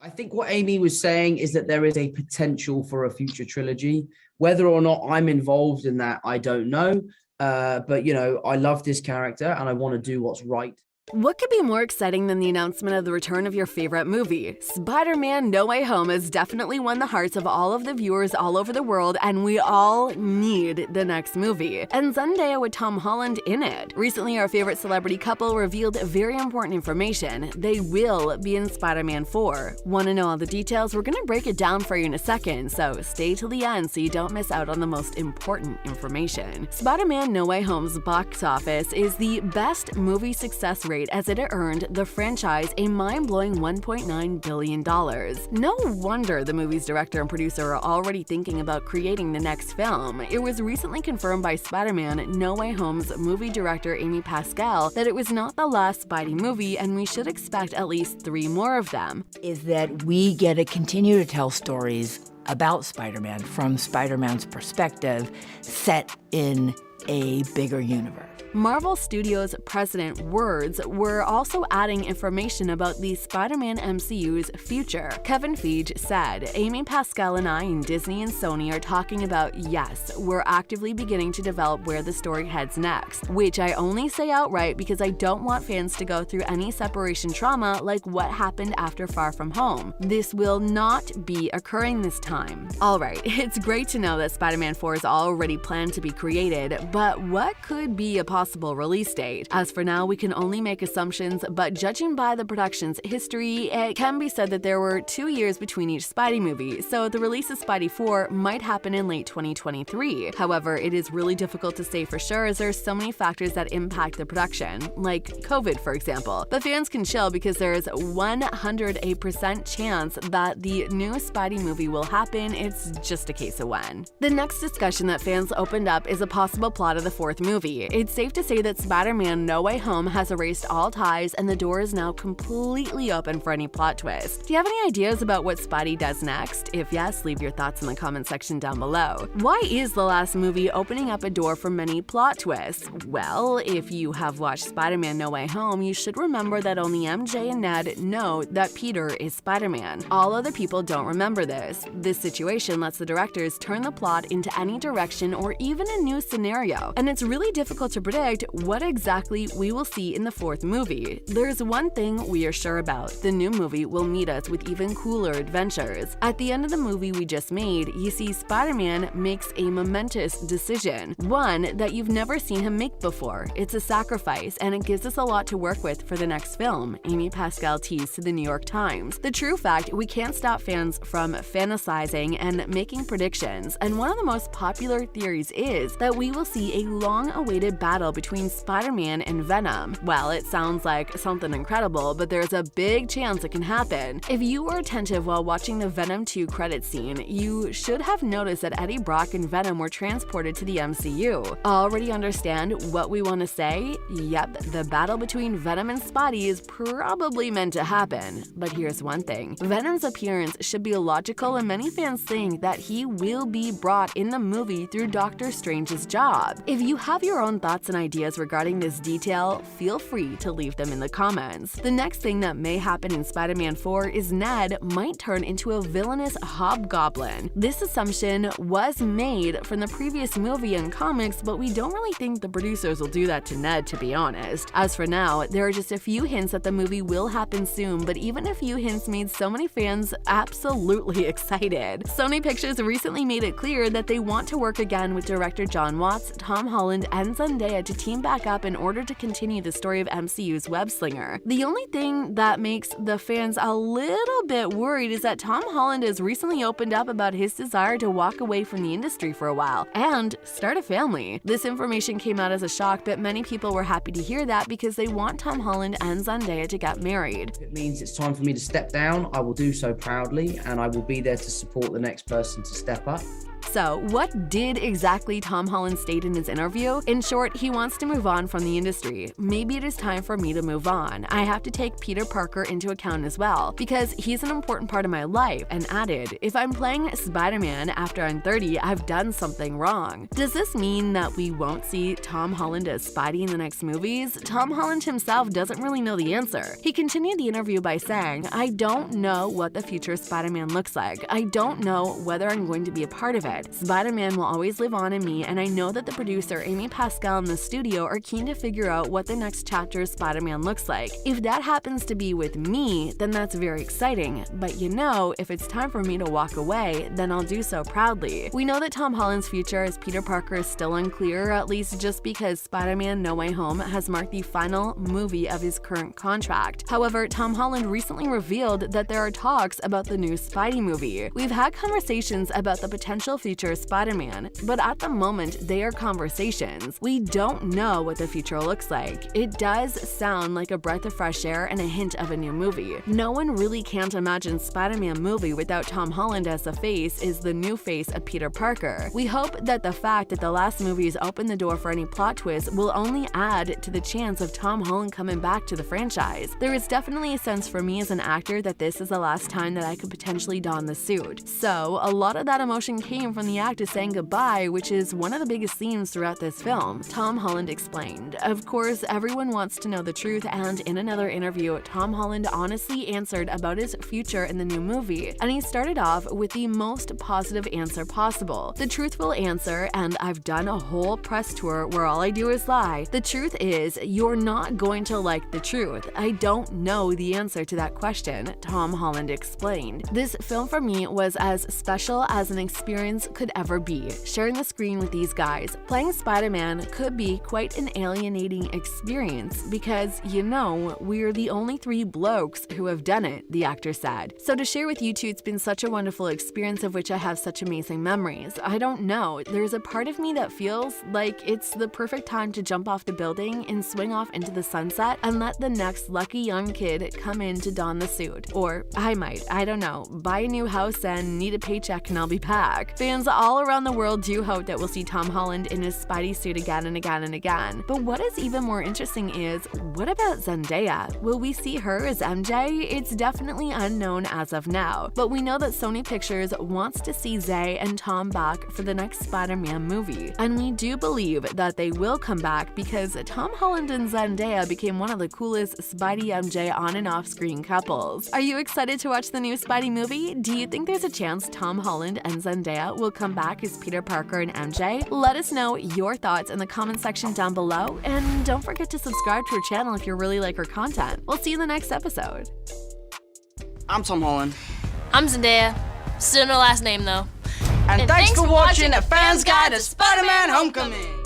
I think what Amy was saying is that there is a potential for a future trilogy. Whether or not I'm involved in that, I don't know. But, I love this character and I want to do what's right. What could be more exciting than the announcement of the return of your favorite movie? Spider-Man No Way Home has definitely won the hearts of all of the viewers all over the world, and we all need the next movie. And Zendaya with Tom Holland in it. Recently, our favorite celebrity couple revealed very important information. They will be in Spider-Man 4. Want to know all the details? We're going to break it down for you in a second, so stay till the end so you don't miss out on the most important information. Spider-Man No Way Home's box office is the best movie success rate as it earned the franchise a mind-blowing $1.9 billion. No wonder the movie's director and producer are already thinking about creating the next film. It was recently confirmed by Spider-Man No Way Home's movie director Amy Pascal that it was not the last Spidey movie and we should expect at least 3 more of them. Is that we get to continue to tell stories about Spider-Man from Spider-Man's perspective, set in a bigger universe. Marvel Studios president words were also adding information about the Spider-Man MCU's future. Kevin Feige said, Amy Pascal and I and Disney and Sony are talking about, yes, we're actively beginning to develop where the story heads next, which I only say outright because I don't want fans to go through any separation trauma like what happened after Far From Home. This will not be occurring this time. Alright, it's great to know that Spider-Man 4 is already planned to be created, but what could be a possible release date? As for now, we can only make assumptions, but judging by the production's history, it can be said that there were 2 years between each Spidey movie, so the release of Spidey 4 might happen in late 2023. However, it is really difficult to say for sure as there are so many factors that impact the production, like COVID for example. But fans can chill because there is 108% chance that the new Spidey movie will happen, it's just a case of when. The next discussion that fans opened up is a possible plot of the 4th movie. It's safe to say that Spider-Man No Way Home has erased all ties and the door is now completely open for any plot twist. Do you have any ideas about what Spidey does next? If yes, leave your thoughts in the comment section down below. Why is the last movie opening up a door for many plot twists? Well, if you have watched Spider-Man No Way Home, you should remember that only MJ and Ned know that Peter is Spider-Man. All other people don't remember this. This situation lets the directors turn the plot into any direction or even a new scenario, and it's really difficult to predict what exactly we will see in the 4th movie. There's one thing we are sure about: the new movie will meet us with even cooler adventures. At the end of the movie we just made, you see Spider-Man makes a momentous decision, one that you've never seen him make before. It's a sacrifice, and it gives us a lot to work with for the next film, Amy Pascal teased to the New York Times. The true fact, we can't stop fans from fantasizing and making predictions, and one of the most popular theories is that we will see a long-awaited battle between Spider-Man and Venom. Well, it sounds like something incredible, but there's a big chance it can happen. If you were attentive while watching the Venom 2 credit scene, you should have noticed that Eddie Brock and Venom were transported to the MCU. Already understand what we want to say? Yep, the battle between Venom and Spidey is probably meant to happen. But here's one thing: Venom's appearance should be logical, and many fans think that he will be brought in the movie through Doctor Strange's job. If you have your own thoughts and ideas regarding this detail, feel free to leave them in the comments. The next thing that may happen in Spider-Man 4 is Ned might turn into a villainous hobgoblin. This assumption was made from the previous movie and comics, but we don't really think the producers will do that to Ned, to be honest. As for now, there are just a few hints that the movie will happen soon, but even a few hints made so many fans absolutely excited. Sony Pictures recently made it clear that they want to work again with director Jon Watts, Tom Holland, and Zendaya to team back up in order to continue the story of MCU's web-slinger. The only thing that makes the fans a little bit worried is that Tom Holland has recently opened up about his desire to walk away from the industry for a while and start a family. This information came out as a shock, but many people were happy to hear that because they want Tom Holland and Zendaya to get married. If it means it's time for me to step down, I will do so proudly, and I will be there to support the next person to step up. So, what did exactly Tom Holland state in his interview? In short, he wants to move on from the industry. Maybe it is time for me to move on. I have to take Peter Parker into account as well, because he's an important part of my life, and added, if I'm playing Spider-Man after I'm 30, I've done something wrong. Does this mean that we won't see Tom Holland as Spidey in the next movies? Tom Holland himself doesn't really know the answer. He continued the interview by saying, I don't know what the future Spider-Man looks like. I don't know whether I'm going to be a part of it. Spider-Man will always live on in me, and I know that the producer Amy Pascal and the studio are keen to figure out what the next chapter of Spider-Man looks like. If that happens to be with me, then that's very exciting. But you know, if it's time for me to walk away, then I'll do so proudly. We know that Tom Holland's future as Peter Parker is still unclear, at least just because Spider-Man No Way Home has marked the final movie of his current contract. However, Tom Holland recently revealed that there are talks about the new Spidey movie. We've had conversations about the potential future Spider-Man, but at the moment, they are conversations. We don't know what the future looks like. It does sound like a breath of fresh air and a hint of a new movie. No one really can't imagine Spider-Man movie without Tom Holland as the face is the new face of Peter Parker. We hope that the fact that the last movies opened the door for any plot twists will only add to the chance of Tom Holland coming back to the franchise. There is definitely a sense for me as an actor that this is the last time that I could potentially don the suit. So, a lot of that emotion came from the actor saying goodbye, which is one of the biggest themes throughout this film, Tom Holland explained. Of course, everyone wants to know the truth, and in another interview, Tom Holland honestly answered about his future in the new movie, and he started off with the most positive answer possible. The truthful answer, and I've done a whole press tour where all I do is lie. The truth is, you're not going to like the truth. I don't know the answer to that question, Tom Holland explained. This film for me was as special as an experience could ever be. Sharing the screen with these guys, playing Spider-Man could be quite an alienating experience because, you know, we're the only three blokes who have done it, the actor said. So to share with you two, it's been such a wonderful experience of which I have such amazing memories. I don't know, there's a part of me that feels like it's the perfect time to jump off the building and swing off into the sunset and let the next lucky young kid come in to don the suit. Or I might, I don't know, buy a new house and need a paycheck and I'll be back. Fans all around the world do hope that we'll see Tom Holland in his Spidey suit again and again and again. But what is even more interesting is, what about Zendaya? Will we see her as MJ? It's definitely unknown as of now, but we know that Sony Pictures wants to see Zay and Tom back for the next Spider-Man movie. And we do believe that they will come back because Tom Holland and Zendaya became one of the coolest Spidey MJ on and off screen couples. Are you excited to watch the new Spidey movie? Do you think there's a chance Tom Holland and Zendaya will come back as Peter Parker and MJ? Let us know your thoughts in the comment section down below, and don't forget to subscribe to our channel if you really like our content. We'll see you in the next episode. I'm Tom Holland. I'm Zendaya. Still no last name though. And thanks for watching A Fan's Guide to Spider-Man Homecoming!